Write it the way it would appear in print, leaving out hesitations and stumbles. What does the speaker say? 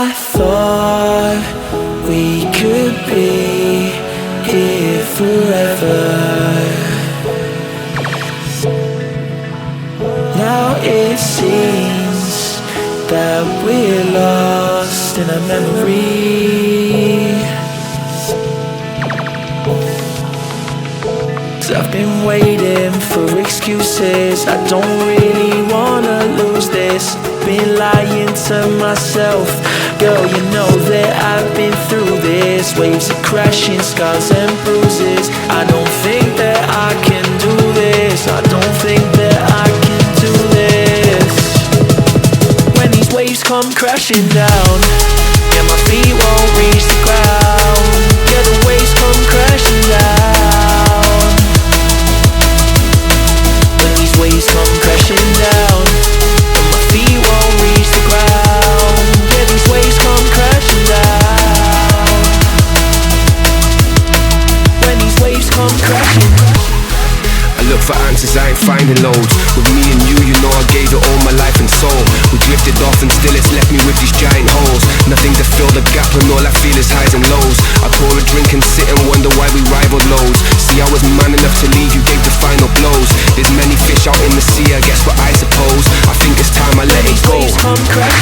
I thought we could be here forever. Now it seems that we're lost in a memory. 'Cause I've been waiting for excuses. I don't really wanna lose this. Been lying to myself. Girl, you know that I've been through this. Waves are crashing, scars and bruises. I don't think that I can do this. I don't think that I can do this. When these waves come crashing down, yeah, my feet won't reach the ground. Yeah, the waves come crashing down. When these waves come crashing down, and my feet won't reach the ground. Yeah, these waves come crashing down. When these waves come crashing. I look for answers, I ain't finding loads. With me and you know I gave it all my life and soul. We drifted off and still it's left me with these giant holes. Nothing to fill the gap and all I feel is highs and lows. I pour a drink and sit and wonder why we rival lows. See, I was man enough to leave, you gave the final blows. There's many fish out in the sea, I guess what I suppose. I think it's time I let it go. When these waves come crashing